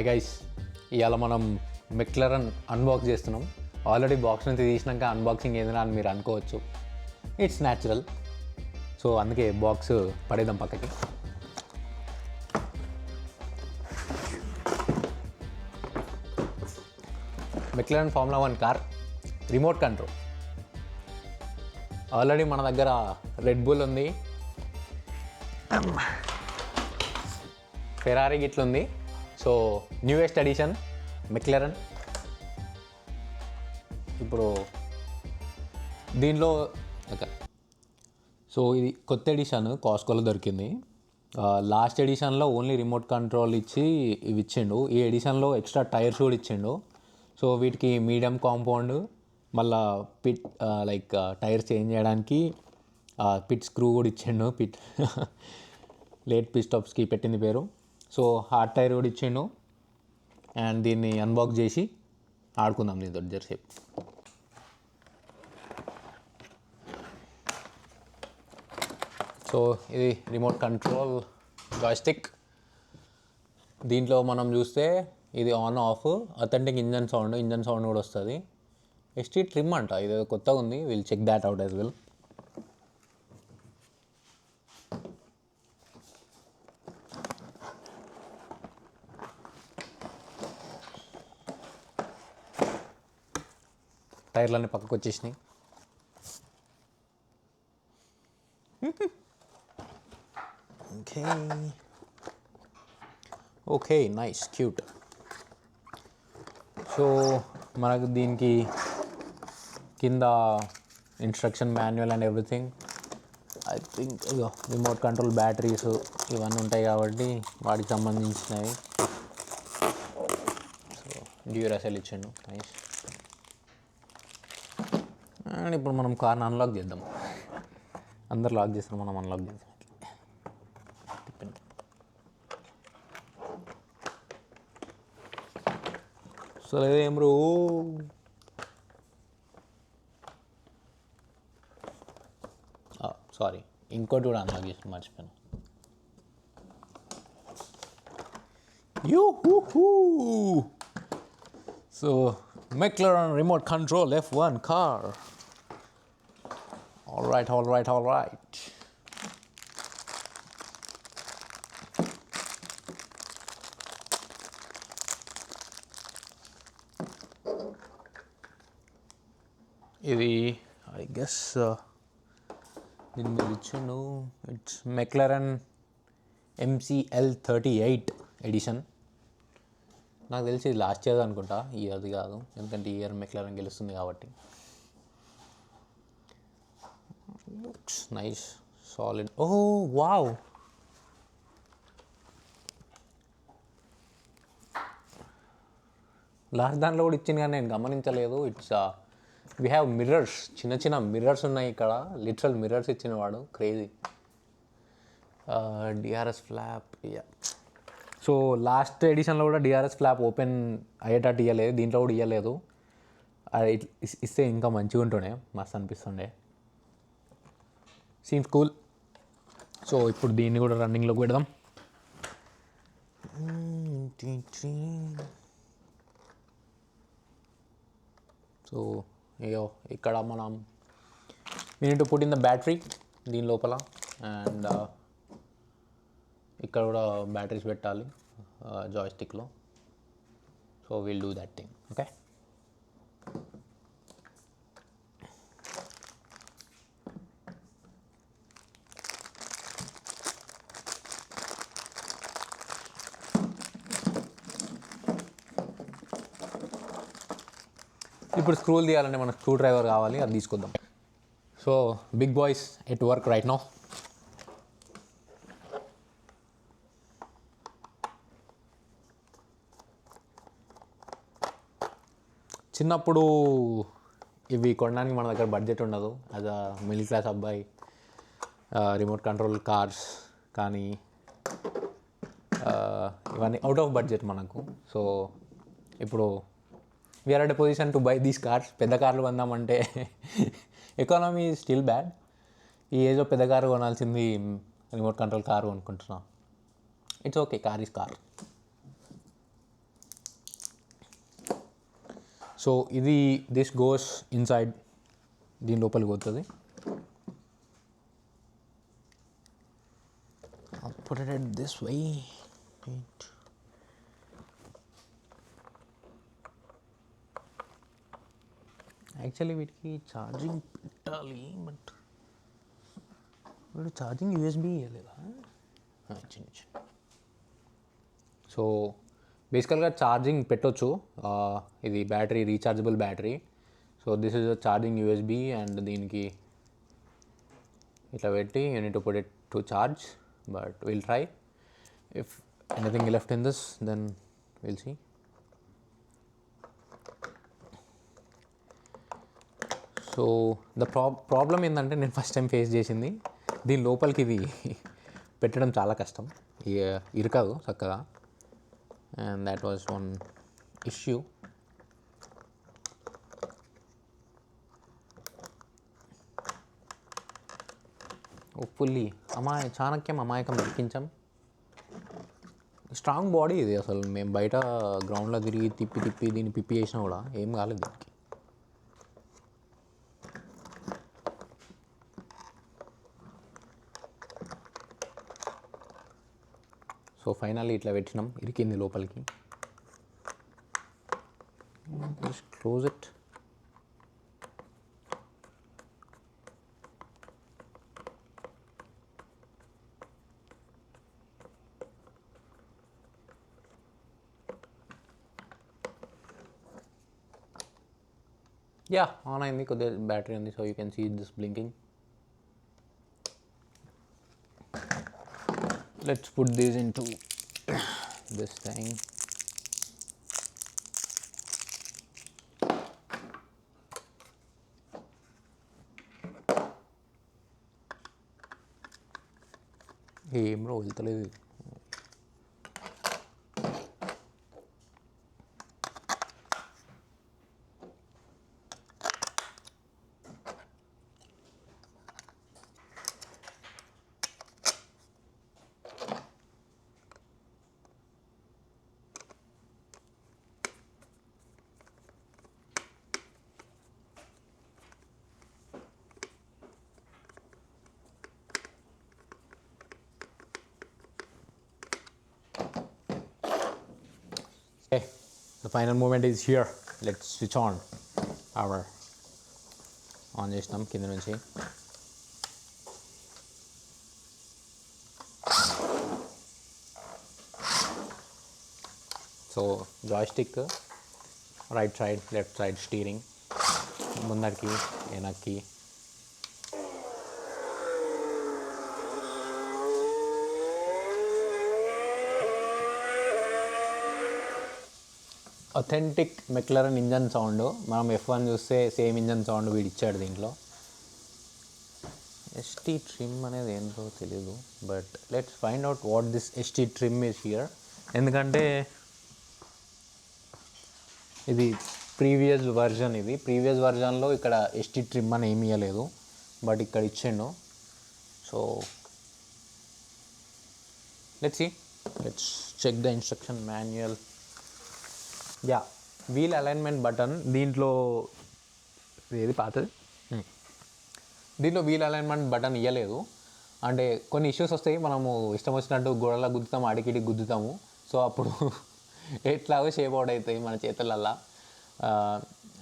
Hi guys, ఇవాళ మనం McLaren unbox చేస్తున్నాం. ఆల్రెడీ బాక్స్ నుంచి తీసినాక అన్బాక్సింగ్ ఏదైనా అని మీరు అనుకోవచ్చు. It's natural. సో అందుకే బాక్స్ పడేద్దాం పక్కకి. McLaren Formula 1 car remote control. Already మన దగ్గర రెడ్ బుల్ ఉంది, ఫెరారీ గిట్ల ఉంది. So newest edition McLaren. ఇప్పుడు దీనిలో ఓకే, సో ఇది కొత్త ఎడిషన్ కాస్కోలో దొరికింది. లాస్ట్ ఎడిషన్లో ఓన్లీ రిమోట్ కంట్రోల్ ఇచ్చి ఇవి ఇచ్చిండు. ఈ ఎడిషన్లో ఎక్స్ట్రా టైర్స్ కూడా ఇచ్చిండు. సో వీటికి మీడియం కాంపౌండ్, మళ్ళా పిట్ లైక్ టైర్ చేంజ్ చేయడానికి పిట్ స్క్రూ కూడా ఇచ్చిండు. పిట్ లేట్ పిట్ స్టాప్స్కి పెట్టింది పేరు. సో హార్డ్ టైర్ కూడా ఇచ్చిండు. అండ్ దీన్ని అన్బాక్స్ చేసి ఆడుకుందాం దీంతో జరసేపు. సో ఇది రిమోట్ కంట్రోల్ జాయ్స్టిక్. దీంట్లో మనం చూస్తే ఇది on off, authentic engine sound కూడా వస్తుంది. ఎస్టీ ట్రిమ్ అంట, ఇది కొత్తగా ఉంది. Will check that out as well. టైర్లన్నీ పక్కకు వచ్చేసినాయి. Okay nice, cute. సో మనకు దీనికి కింద instruction manual and everything. I think remote control batteries ఇవన్నీ ఉంటాయి కాబట్టి వాటికి సంబంధించినవి. సో డ్యూరాసెల్ ఇచ్చిండు, నైస్. అండ్ ఇప్పుడు మనం కార్ని అన్లాక్ చేద్దాం. అందరు లాక్ చేస్తారు, మనం అన్లాక్ చేద్దాం. సో ఏం బ్రో, సారీ ఇంకోటి కూడా అన్లాక్ చేసి మర్చిపోయాను. So McLaren remote control F1 car. All right. ఇది ఐ గెస్ దీని మీద ఇచ్చిండు. It's McLaren MCL 38 edition. నాకు తెలిసి ఇది లాస్ట్ ఇయర్ అనుకుంటా, ఈ ఇయర్ది కాదు, ఎందుకంటే ఈ ఇయర్ మెక్లరన్ గెలుస్తుంది కాబట్టి. Looks nice, solid. Oh wow, last దాంట్లో కూడా ఇచ్చింది కానీ నేను గమనించలేదు. ఇట్స్ వీ హ్యావ్ మిర్రర్స్, చిన్న మిర్రర్స్ ఉన్నాయి ఇక్కడ. లిటరల్ మిర్రర్స్ ఇచ్చిన వాడు, crazy. DRS flap, yeah. So last ఎడిషన్లో కూడా డిఆర్ఎస్ ఫ్లాప్ ఓపెన్ అయ్యేటట్టు ఇవ్వలేదు, దీంట్లో కూడా ఇవ్వలేదు. అది ఇస్తే ఇంకా మంచిగా ఉంటుండే, మస్తు అనిపిస్తుండే. Seems cool. సో ఇప్పుడు దీన్ని కూడా రన్నింగ్లోకి పెడదాం. సో అయ్యో, ఇక్కడ మనం we need to put in the battery దీని లోపల. అండ్ ఇక్కడ కూడా బ్యాటరీస్ పెట్టాలి జాయ్స్టిక్లో. So will do that thing. Okay, ఇప్పుడు స్క్రూలు తీయాలంటే మనకు స్క్రూ డ్రైవర్ కావాలి, అది తీసుకొద్దాం. So big boys at work right now. చిన్నప్పుడు ఇవి కొనడానికి మన దగ్గర బడ్జెట్ ఉండదు. యాజ్ అ మిడిల్ క్లాస్ అబ్బాయి, రిమోట్ కంట్రోల్ కార్స్ కానీ ఇవన్నీ అవుట్ ఆఫ్ బడ్జెట్ మనకు. సో ఇప్పుడు we're at a position to by these cars. పెద్ద కార్లు కొందామంటే ఎకానమీ ఈజ్ స్టిల్ బ్యాడ్. ఈ ఏజ్లో పెద్ద కారు కొనాల్సింది రిమోట్ కంట్రోల్ కారు కొనుక్కుంటున్నాం. It's okay, car is car. So ఇది దిస్ గోస్ ఇన్సైడ్, దీని లోపలికి పోతుంది. Put it this way. Actually వీటికి ఛార్జింగ్ పెట్టాలి, బట్ వీడు ఛార్జింగ్ యూఎస్బీ ఇవ్వలేదా? చిన్న చిన్న. సో బేసికల్గా ఛార్జింగ్ పెట్టొచ్చు, ఇది battery rechargeable battery. So this is a charging USB and దీనికి ఇట్లా పెట్టి you need to put it to charge, but will try. If anything left in this then will see. So the problem ఏంటంటే నేను first time face చేసింది, దీని లోపలికి ఇది పెట్టడం చాలా కష్టం, ఇరకదు చక్కగా, and that was one issue. Fully చాణక్యం అమాయకం దొరికించాం. స్ట్రాంగ్ బాడీ ఇది, అసలు మేము బయట గ్రౌండ్లో తిరిగి తిప్పి దీన్ని పిప్పి చేసినా కూడా ఏం కాలేదు దీనికి. సో ఫైనల్లీ ఇట్లా పెట్టినాం, ఇరికింది లోపలికి. Just close it. Yeah on అయింది, కొద్దిగా బ్యాటరీ ఉంది. So you can see this blinking. Let's put these into this thing. ఏం బ్రో వెళ్తలేదు. Okay, the final movement is here. Let's switch on our చేసినాం కింద నుంచి. So joystick right side left side steering, ముందరికి వెనక్కి. Authentic McLaren engine sound. మనం F1 చూస్తే same engine sound వీడు ఇచ్చాడు దీంట్లో. ఎస్టీ ట్రిమ్ అనేది ఏంటో తెలీదు, but let's find out what this ST trim is here. ఎందుకంటే ఇది ప్రీవియస్ వర్జన్, ఇది ప్రీవియస్ వర్జన్లో ఇక్కడ ఎస్టీ ట్రిమ్ అని ఏమి ఇవ్వలేదు, బట్ ఇక్కడ ఇచ్చిండు. So let's check the instruction manual. Yeah, wheel alignment button దీంట్లో ఏది పాతది, దీంట్లో వీల్ అలైన్మెంట్ బటన్ ఇవ్వలేదు. అంటే కొన్ని ఇష్యూస్ వస్తాయి, మనము ఇష్టం వచ్చినట్టు గోడలా గుద్దుతాము, అడికిడికి గుద్దుతాము. సో అప్పుడు ఎట్లాగో షేప్ అవుట్ అవుతాయి మన చేతులల్లా.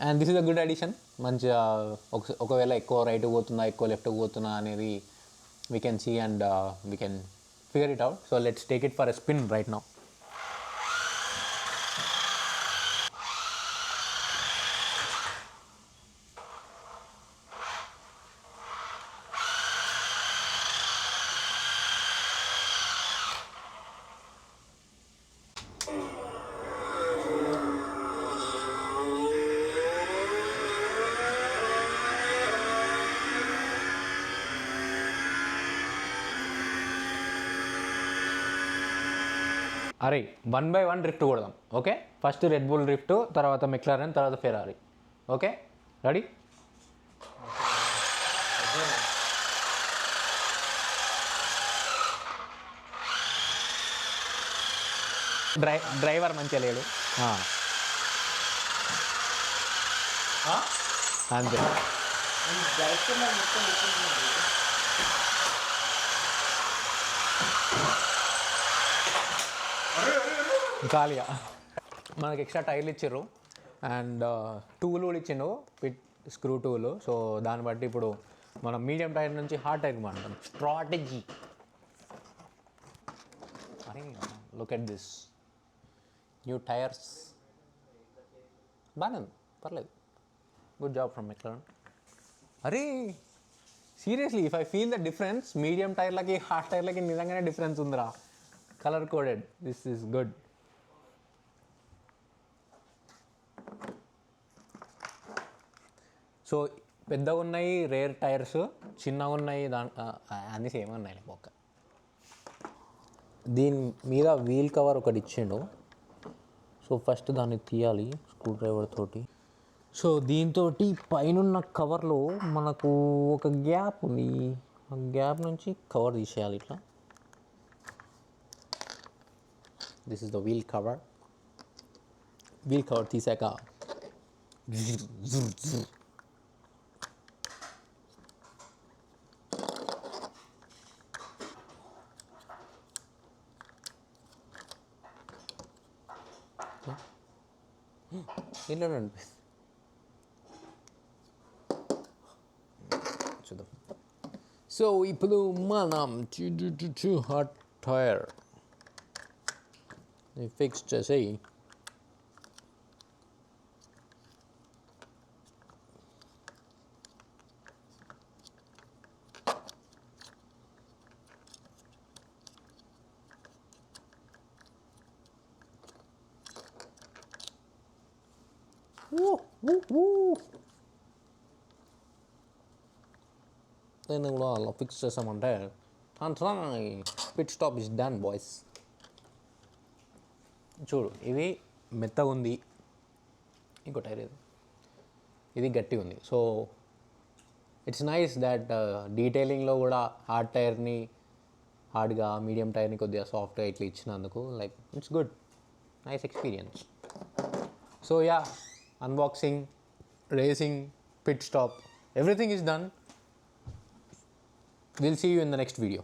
And this is a good addition. మంచిగా ఒకవేళ ఎక్కువ రైట్ పోతుందా ఎక్కువ లెఫ్ట్ పోతున్నా అనేది we can see and we can figure it out. So let's take it for a spin right now. అరే 1/1 డ్రిఫ్ట్ కొడదాం. Okay, first Red Bull drift, తర్వాత మెక్లారెన్, తర్వాత ఫెరారీ. Okay, ready? డ్రైవర్ మంచిగా లేడు. అంతే. ఖాళీగా మనకి ఎక్స్ట్రా టైర్లు ఇచ్చారు అండ్ టూల్ కూడా ఇచ్చిండు, పిట్ స్క్రూ టూల్. సో దాన్ని బట్టి ఇప్పుడు మనం మీడియం టైర్ నుంచి హార్డ్ టైర్కి మాట్లాడతాం. స్ట్రాటజీ. అరే look at this new tyres. బాగానే ఉంది, పర్లేదు. Good job from McLaren. అరే seriously if I feel the difference, medium టైర్లకి హార్డ్ టైర్లకి నిజంగానే డిఫరెన్స్ ఉందిరా. Colour coded. This is good. So పెద్దగా ఉన్నాయి రేర్ టైర్స్, చిన్నగా ఉన్నాయి అన్నీ సేమ్ ఉన్నాయి ఒక్క. దీని మీద వీల్ కవర్ ఒకటి ఇచ్చిండు. సో ఫస్ట్ దాన్ని తీయాలి స్క్రూ డ్రైవర్ తోటి. సో దీంతో పైన కవర్లో మనకు ఒక గ్యాప్ ఉంది, ఆ గ్యాప్ నుంచి కవర్ తీసేయాలి ఇట్లా. This is the wheel cover. Wheel cover తీసాక ఇలా అనిపిస్తుంది. చూద్దాం. సో ఇప్పుడు మనం హాట్ టైర్ ఫిక్స్ చేసేయి. దీన్ని కూడా అలా ఫిక్స్ చేసామంటే pit stop is done boys. చూడు ఇది మెత్తగా ఉంది, ఇంకో టైర్ ఇది గట్టిగా ఉంది. సో ఇట్స్ నైస్ దట్ డీటెయిలింగ్లో కూడా హార్డ్ టైర్ని హార్డ్గా, మీడియం టైర్ని కొద్దిగా సాఫ్ట్గా ఇట్లా ఇచ్చినందుకు like it's good, nice experience. So yeah, unboxing, racing, pit stop, everything is done. We'll see you in the next video.